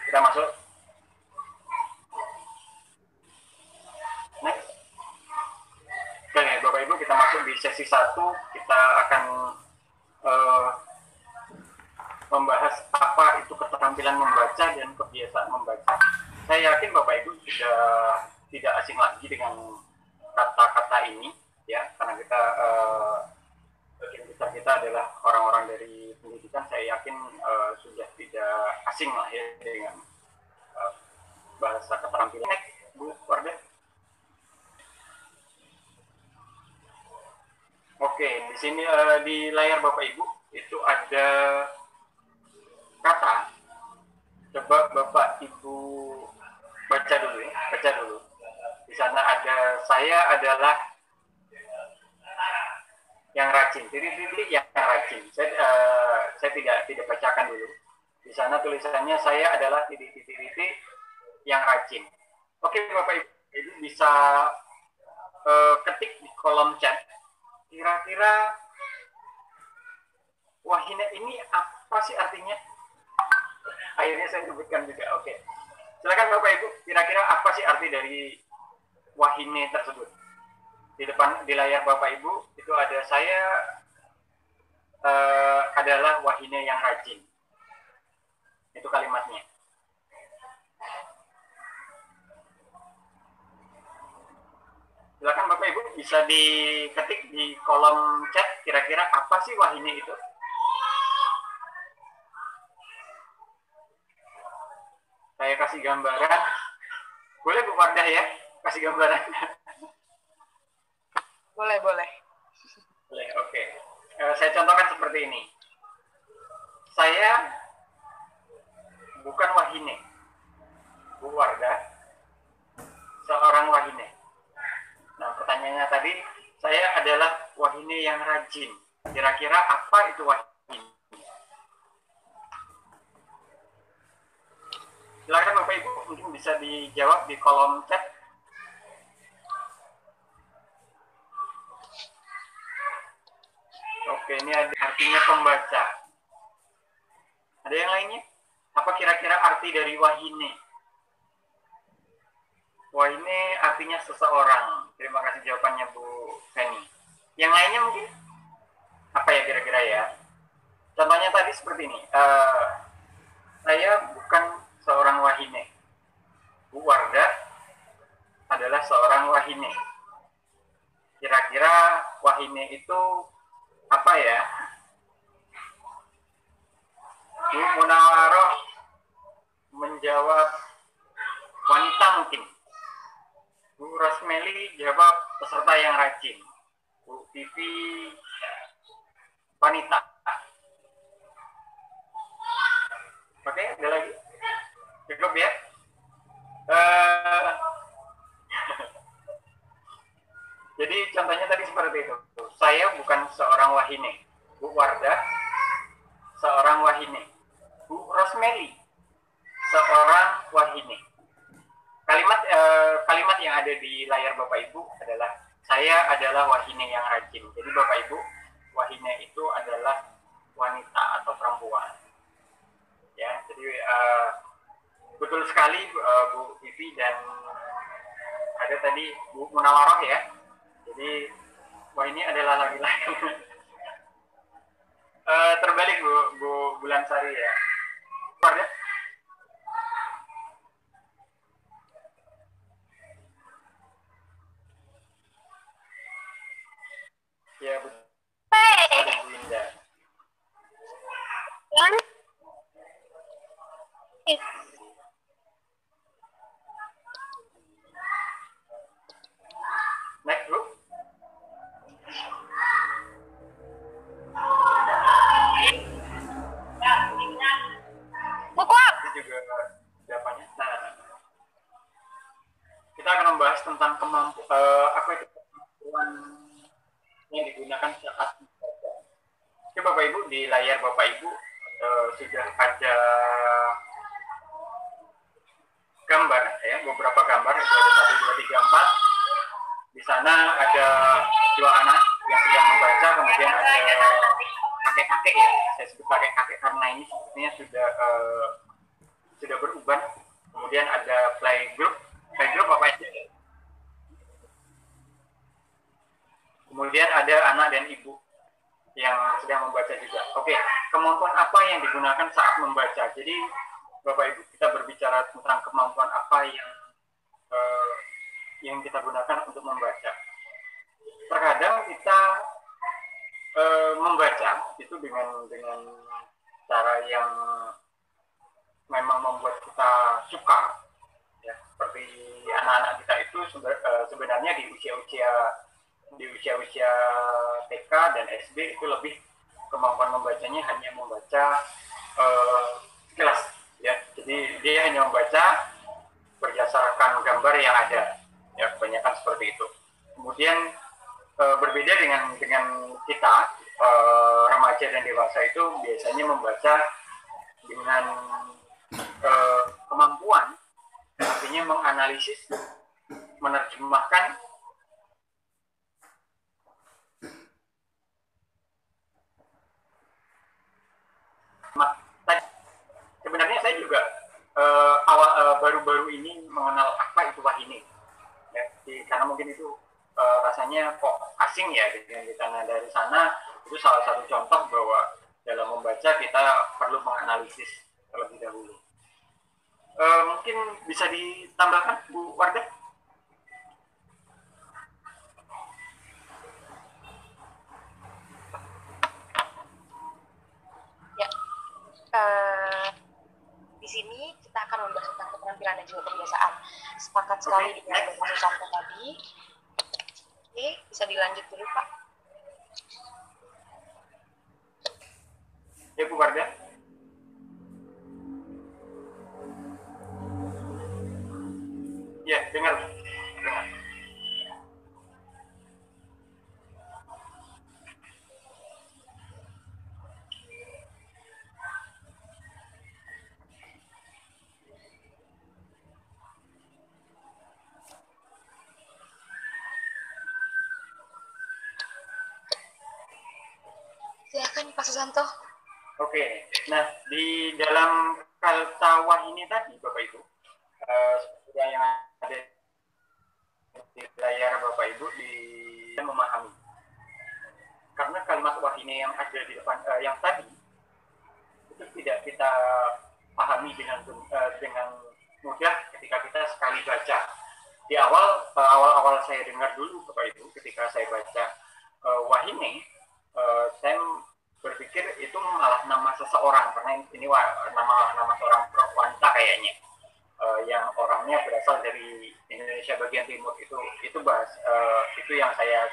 Kita masuk. Next. Oke, Bapak Ibu, kita masuk di sesi 1. Kita akan membahas apa itu keterampilan membaca dan kebiasaan membaca. Saya yakin Bapak Ibu sudah tidak asing lagi dengan kata-kata ini, ya, karena kita bagian besar kita adalah orang-orang dari pendidikan. Saya yakin sudah tidak asing lah ya dengan bahasa keterampilan. Bu Wardah. Oke, di sini di layar Bapak Ibu itu ada kata. Coba Bapak Ibu baca dulu ya, baca dulu. Di sana ada saya adalah yang rajin. Titik-titik yang rajin. Saya tidak bacakan dulu. Di sana tulisannya saya adalah titik-titik yang rajin. Oke, Bapak Ibu bisa ketik di kolom chat. Kira-kira wahina ini apa sih artinya? Akhirnya saya sebutkan juga. Oke. Silakan Bapak Ibu, kira-kira apa sih arti dari wahine tersebut? Di layar Bapak Ibu itu ada saya adalah wahine yang rajin. Itu kalimatnya. Silakan Bapak Ibu bisa diketik di kolom chat kira-kira apa sih wahine itu? Saya kasih gambaran. Boleh Bu Wardah ya? Kasih gambaran. Boleh. Boleh, oke. Saya contohkan seperti ini. Saya bukan wahine. Bu Wardah, seorang wahine. Nah, pertanyaannya tadi, saya adalah wahine yang rajin. Kira-kira apa itu wahine? Silakan Bapak Ibu, mungkin bisa dijawab di kolom chat. Oke, ini ada artinya pembaca. Ada yang lainnya? Apa kira-kira arti dari wahine? Wahine artinya seseorang. Terima kasih jawabannya Bu Feni. Yang lainnya mungkin? Apa ya kira-kira ya? Contohnya tadi seperti ini. Saya bukan seorang wahine. Bu Wardah adalah seorang wahine. Kira-kira wahine itu apa ya? Bu Munawaroh menjawab wanita mungkin. Bu Rosmeli jawab peserta yang rajin. Bu Vivi wanita. Oke, ada lagi? Cukup ya? Jadi contohnya tadi seperti itu. Saya bukan seorang wahine. Bu Wardah, seorang wahine. Bu Rosmeli, seorang wahine. Kalimat yang ada di layar Bapak Ibu adalah saya adalah wahine yang rajin. Jadi Bapak Ibu, wahine itu adalah wanita atau perempuan. Ya, jadi betul sekali Bu Vivi dan ada tadi Bu Munawaroh ya. Jadi wahine adalah laki-laki. Terbalik Bu Bulan Sari ya. Ada? Ya betul. Ada Bu Indah. Next Bu. Itu juga jawabannya. Nah, kita akan membahas tentang apa itu kemampuan yang digunakan saat membaca. Oke Bapak Ibu, di layar Bapak Ibu sudah ada gambar ya, beberapa gambar, itu ada 1, 2, 3, 4. Di sana ada 2 anak yang sedang membaca, kemudian ada kakek-kakek ya, saya sebut kakek-kakek karena ini sepertinya sudah berubah beban. Kemudian ada playgroup. Playgroup apa aja? Kemudian ada anak dan ibu yang sedang membaca juga. Oke, kemampuan apa yang digunakan saat membaca? Jadi Bapak Ibu, kita berbicara tentang kemampuan apa yang kita gunakan untuk membaca. Terkadang kita membaca itu dengan cara yang memang membuat kita suka, ya. Seperti anak-anak kita itu sebenarnya di usia TK dan SD itu lebih kemampuan membacanya hanya membaca kelas, ya. Jadi dia hanya membaca berdasarkan gambar yang ada, ya, kebanyakan seperti itu. Kemudian berbeda dengan kita remaja dan dewasa itu biasanya membaca dengan kemampuan, artinya menganalisis, menerjemahkan sebenarnya saya juga baru-baru ini mengenal apa itu wahine, ya, karena mungkin itu rasanya kok asing ya dengan kita dari sana. Itu salah satu contoh bahwa dalam membaca kita perlu menganalisis terlebih dahulu. Mungkin bisa ditambahkan Bu Wardah? Ya, di sini kita akan membahas tentang keterampilan dan juga kebiasaan. Sepakat sekali dengan Bapak Susanto tadi. Oke, bisa dilanjut dulu Pak. Ya Bu Wardah. Ya, dengar. Silakan Pak Susanto. Oke, nah di dalam kata wahine tadi Bapak Ibu, seperti yang ada di layar Bapak Ibu di memahami. Karena kalimat wahine yang ada di depan yang tadi itu tidak kita pahami dengan mudah ketika kita sekali baca. Di awal saya dengar dulu Bapak Ibu ketika saya baca wahine, saya berpikir itu malah nama seseorang, karena ini nama seorang wanita kayaknya, yang orangnya berasal dari Indonesia bagian timur. Itu yang saya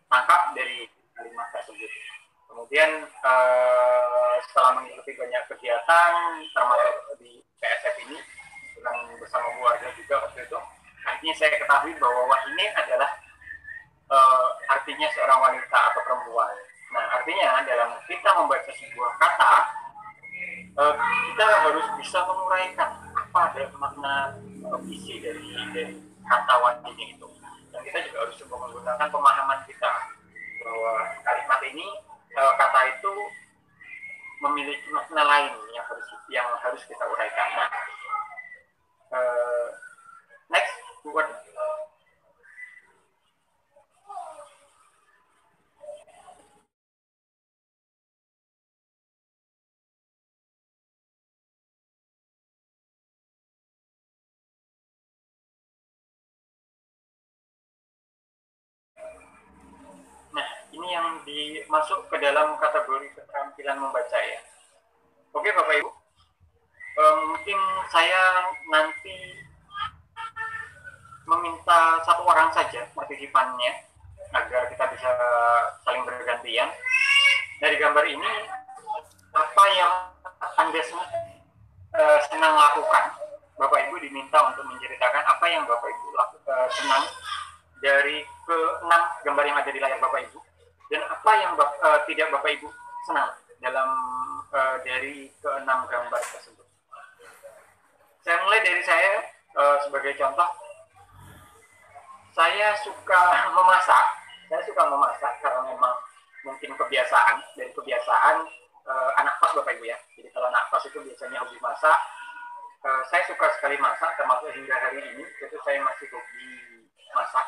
tangkap dari kalimat tersebut. Kemudian setelah mengikuti banyak kegiatan termasuk di PSF ini bersama keluarga juga waktu itu, akhirnya saya ketahui bahwa wahine adalah artinya seorang wanita atau perempuan. Nah, artinya dalam kita membaca sebuah kata, kita harus bisa menguraikan apa adalah makna isi dari kata wahine itu. Dan kita juga harus coba menggunakan pemahaman kita bahwa kalimat ini, kata itu memiliki makna lain yang harus kita uraikan. Nah, next, buat ini yang dimasuk ke dalam kategori keterampilan membaca, ya. Oke Bapak Ibu, mungkin saya nanti meminta satu orang saja partisipannya agar kita bisa saling bergantian. Dari gambar ini, apa yang Anda senang lakukan? Bapak Ibu diminta untuk menceritakan apa yang Bapak Ibu senang dari ke-6 gambar yang ada di layar Bapak Ibu, dan apa yang tidak Bapak Ibu senang dalam dari ke-6 gambar tersebut. Saya mulai dari saya sebagai contoh. Saya suka memasak. Karena memang mungkin kebiasaan anak kos Bapak Ibu, ya. Jadi kalau anak kos itu biasanya hobi masak. saya suka sekali masak, termasuk hingga hari ini itu saya masih hobi masak.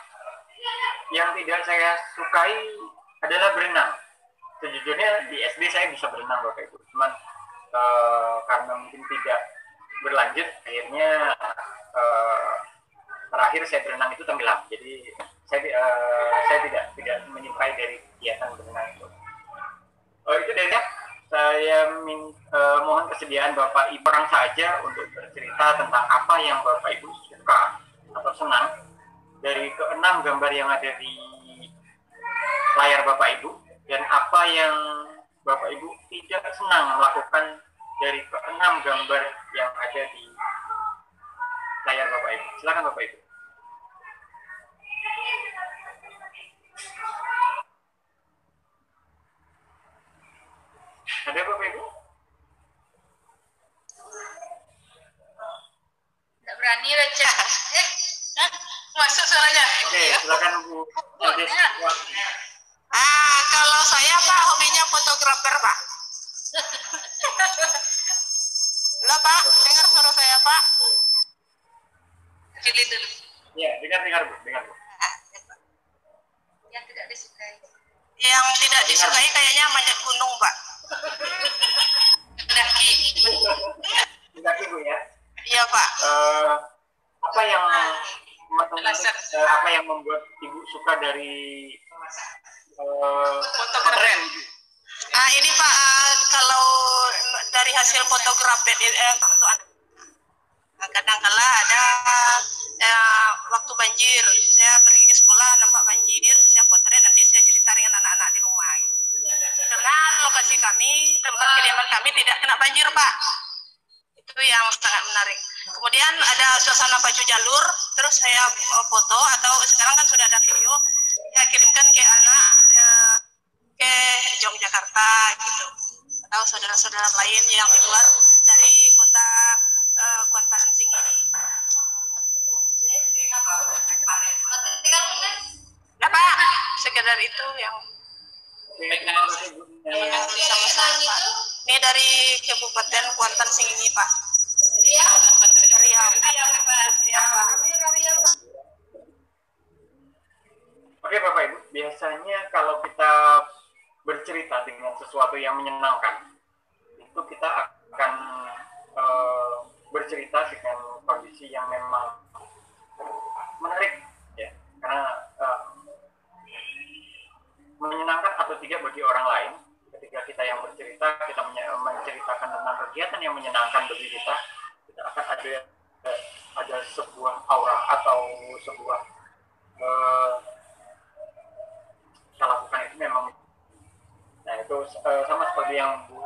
Yang tidak saya sukai adalah berenang. Sejujurnya di SD saya bisa berenang Bapak Ibu, cuman karena mungkin tidak berlanjut, akhirnya terakhir saya berenang itu tenggelam. Jadi saya tidak menyukai dari kegiatan berenang itu. Itu dari saya mohon kesediaan Bapak Ibu orang saja untuk bercerita tentang apa yang Bapak Ibu suka atau senang dari keenam gambar yang ada di layar Bapak Ibu, dan apa yang Bapak Ibu tidak senang melakukan dari keenam gambar yang ada di layar Bapak Ibu. Silakan Bapak Ibu. Ada Bapak Ibu? Tidak berani baca. Masuk suaranya. Oke, silakan Bu. Kalau saya Pak hobinya fotografer Pak. Halo Pak, dengar suara saya Pak? Kecilin dulu. Ya, dengar Bu, dengar Bu. Yang tidak disukai. Yang tidak disukai kayaknya manjat gunung Pak. Mendaki. Mendaki Bu ya. Iya Pak. Apa yang membuat Ibu suka dari fotografer? Ini Pak, kalau dari hasil fotografer untuk kadang-kala ada waktu banjir, saya pergi ke sekolah nampak banjir, saya potret, nanti saya cerita dengan anak-anak di rumah. Karena lokasi kami, tempat kediaman kami tidak kena banjir Pak. Itu yang sangat menarik. Kemudian ada suasana pacu jalur, terus saya foto, atau sekarang kan sudah ada video, saya kirimkan ke anak ke Yogyakarta gitu, atau saudara-saudara lain yang di luar dari kota Kuantan Ansing ini. Nah Pak, sekedar itu yang sama-sama. Ini dari Kabupaten Kuantan Sing ini Pak. Riau. Oke Bapak Ibu, biasanya kalau kita bercerita dengan sesuatu yang menyenangkan, itu kita akan bercerita dengan kondisi yang memang menarik, ya, karena menyenangkan atau tidak bagi orang lain. Ketika kita yang bercerita, kita menceritakan tentang kegiatan yang menyenangkan bagi kita akan ada sebuah aura atau sebuah kita lakukan itu memang. Nah itu sama seperti yang Bu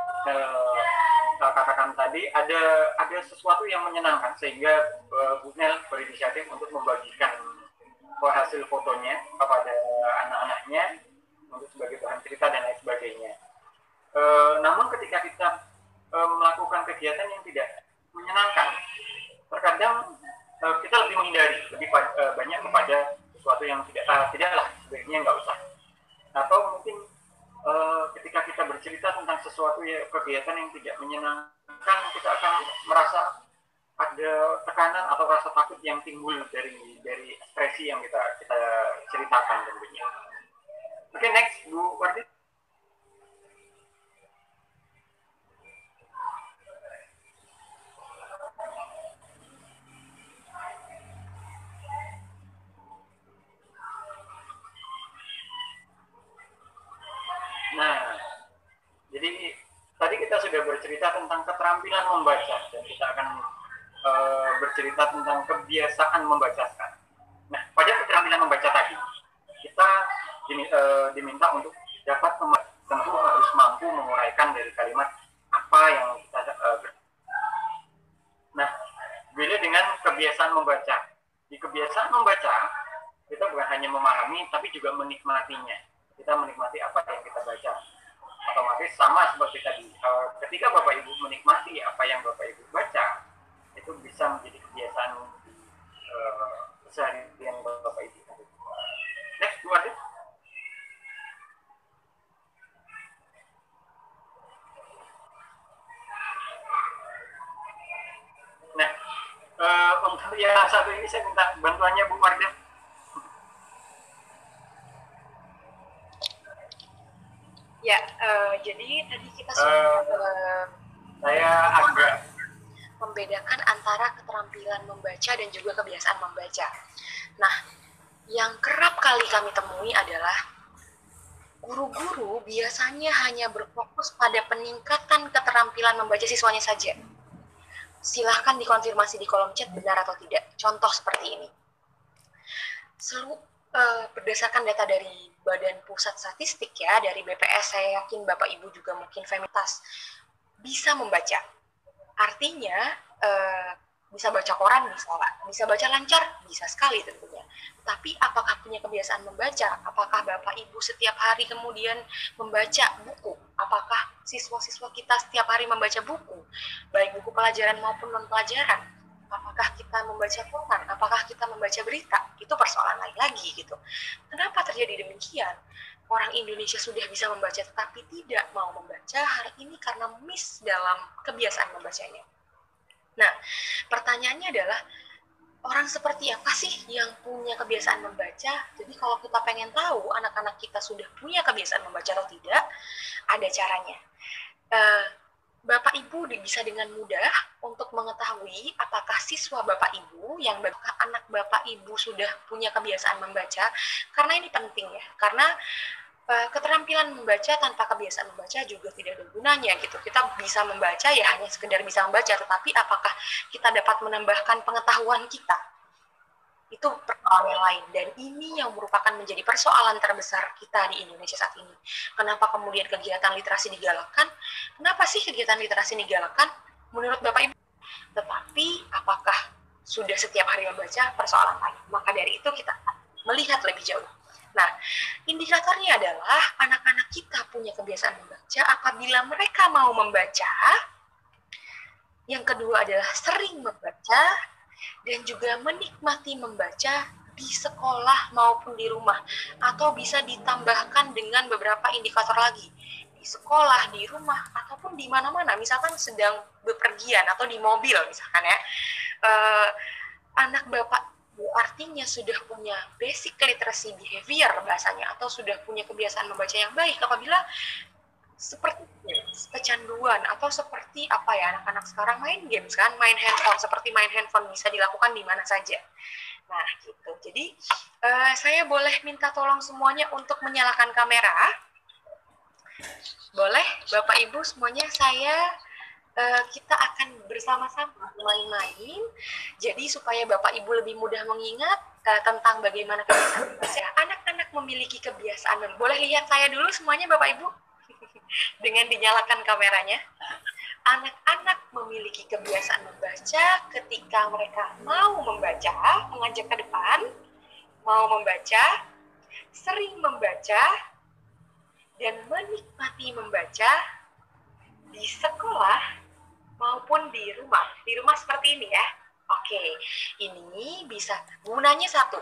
katakan tadi, ada sesuatu yang menyenangkan sehingga Bu Nel berinisiatif untuk membagikan hasil fotonya kepada anak-anaknya untuk sebagai bahan cerita dan lain sebagainya. Namun ketika kita melakukan kegiatan yang tidak menyenangkan, terkadang kita lebih menghindari, lebih banyak kepada sesuatu yang tidaklah, sebaiknya nggak usah. Atau mungkin ketika kita bercerita tentang sesuatu kegiatan yang tidak menyenangkan, kita akan merasa ada tekanan atau rasa takut yang timbul dari ekspresi yang kita ceritakan tentunya. Oke, next Bu Wardi. Nah, jadi tadi kita sudah bercerita tentang keterampilan membaca, dan kita akan bercerita tentang kebiasaan membacakan. Nah, pada keterampilan membaca tadi, kita diminta untuk dapat tentu harus mampu menguraikan dari kalimat apa yang kita Nah, beda dengan kebiasaan membaca. Di kebiasaan membaca, kita bukan hanya memahami, tapi juga menikmatinya. Kita menikmati apa yang kita baca. Otomatis sama seperti tadi. Ketika Bapak Ibu menikmati apa yang Bapak Ibu baca, itu bisa menjadi kebiasaan sehari-hari yang Bapak Ibu. Next, Bu Adit. Nah, Untuk yang satu ini saya minta bantuannya Bu Wardah. Ya, jadi tadi kita sudah saya agak membedakan antara keterampilan membaca dan juga kebiasaan membaca. Nah, yang kerap kali kami temui adalah guru-guru biasanya hanya berfokus pada peningkatan keterampilan membaca siswanya saja. Silahkan dikonfirmasi di kolom chat benar atau tidak. Contoh seperti ini. Berdasarkan data dari Badan Pusat Statistik ya, dari BPS, saya yakin Bapak Ibu juga mungkin familiaritas bisa membaca. Artinya bisa baca koran, bisa baca lancar, bisa sekali tentunya. Tapi apakah punya kebiasaan membaca? Apakah Bapak Ibu setiap hari kemudian membaca buku? Apakah siswa-siswa kita setiap hari membaca buku? Baik buku pelajaran maupun non-pelajaran. Apakah kita membaca koran? Apakah kita membaca berita? Itu persoalan lain lagi gitu. Kenapa terjadi demikian? Orang Indonesia sudah bisa membaca tetapi tidak mau membaca hari ini karena miss dalam kebiasaan membacanya. Nah, pertanyaannya adalah orang seperti apa sih yang punya kebiasaan membaca? Jadi kalau kita pengen tahu anak-anak kita sudah punya kebiasaan membaca atau tidak, ada caranya. Bapak Ibu bisa dengan mudah untuk mengetahui apakah siswa Bapak Ibu anak Bapak Ibu sudah punya kebiasaan membaca, karena ini penting ya, karena keterampilan membaca tanpa kebiasaan membaca juga tidak ada gunanya gitu. Kita bisa membaca ya hanya sekedar bisa membaca, tetapi apakah kita dapat menambahkan pengetahuan kita? Itu persoalan yang lain, dan ini yang merupakan menjadi persoalan terbesar kita di Indonesia saat ini. Kenapa kemudian kegiatan literasi digalakkan? Kenapa sih kegiatan literasi digalakkan? Menurut Bapak Ibu, tetapi apakah sudah setiap hari membaca? Persoalan lain. Maka dari itu kita melihat lebih jauh. Nah, indikatornya adalah anak-anak kita punya kebiasaan membaca apabila mereka mau membaca. Yang kedua adalah sering membaca, dan juga menikmati membaca di sekolah maupun di rumah. Atau bisa ditambahkan dengan beberapa indikator lagi. Di sekolah, di rumah, ataupun di mana-mana. Misalkan sedang bepergian atau di mobil misalkan ya. Anak Bapak artinya sudah punya basic literacy behavior bahasanya, atau sudah punya kebiasaan membaca yang baik apabila seperti kecanduan atau seperti apa ya, anak-anak sekarang main games kan, main handphone, seperti main handphone bisa dilakukan di mana saja. Nah gitu, jadi saya boleh minta tolong semuanya untuk menyalakan kamera. Boleh Bapak Ibu semuanya, kita akan bersama-sama main-main. Jadi supaya Bapak Ibu lebih mudah mengingat tentang bagaimana kebiasaan membaca. Anak-anak memiliki kebiasaan. Boleh lihat saya dulu semuanya Bapak Ibu? Dengan dinyalakan kameranya. Anak-anak memiliki kebiasaan membaca ketika mereka mau membaca, mengajak ke depan, mau membaca, sering membaca, dan menikmati membaca di sekolah maupun di rumah. Di rumah seperti ini ya. Oke, ini bisa gunanya satu.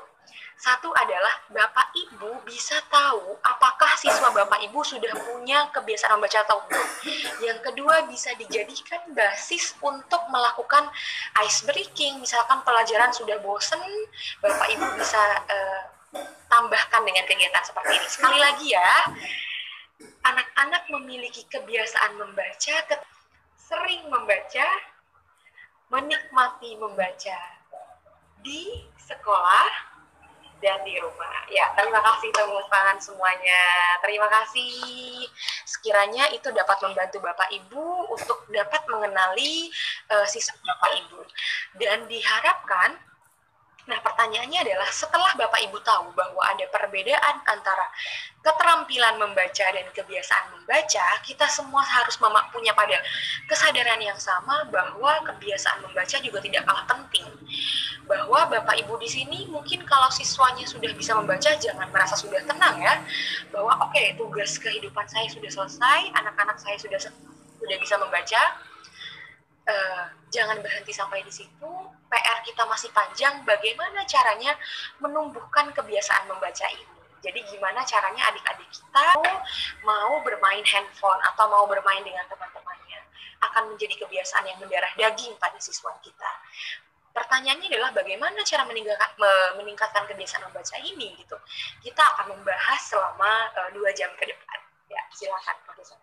Satu adalah Bapak Ibu bisa tahu apakah siswa Bapak Ibu sudah punya kebiasaan membaca atau belum. Yang kedua bisa dijadikan basis untuk melakukan ice breaking. Misalkan pelajaran sudah bosen, Bapak Ibu bisa tambahkan dengan kegiatan seperti ini. Sekali lagi ya, anak-anak memiliki kebiasaan membaca, sering membaca, menikmati membaca di sekolah dan di rumah. Ya, terima kasih teman-teman semuanya. Terima kasih. Sekiranya itu dapat membantu Bapak Ibu untuk dapat mengenali siswa Bapak Ibu. Dan diharapkan, nah pertanyaannya adalah setelah Bapak Ibu tahu bahwa ada perbedaan antara keterampilan membaca dan kebiasaan membaca, kita semua harus punya pada kesadaran yang sama bahwa kebiasaan membaca juga tidak kalah penting. Bahwa Bapak Ibu di sini mungkin kalau siswanya sudah bisa membaca, jangan merasa sudah tenang ya. Bahwa oke, tugas kehidupan saya sudah selesai, anak-anak saya sudah bisa membaca. Jangan berhenti sampai di situ. PR kita masih panjang. Bagaimana caranya menumbuhkan kebiasaan membaca ini? Jadi gimana caranya adik-adik kita mau bermain handphone atau mau bermain dengan teman-temannya akan menjadi kebiasaan yang mendarah daging pada siswa kita. pertanyaannya adalah bagaimana cara meningkatkan kebiasaan membaca ini gitu. Kita akan membahas selama 2 jam ke depan. Ya, silakan Profesor.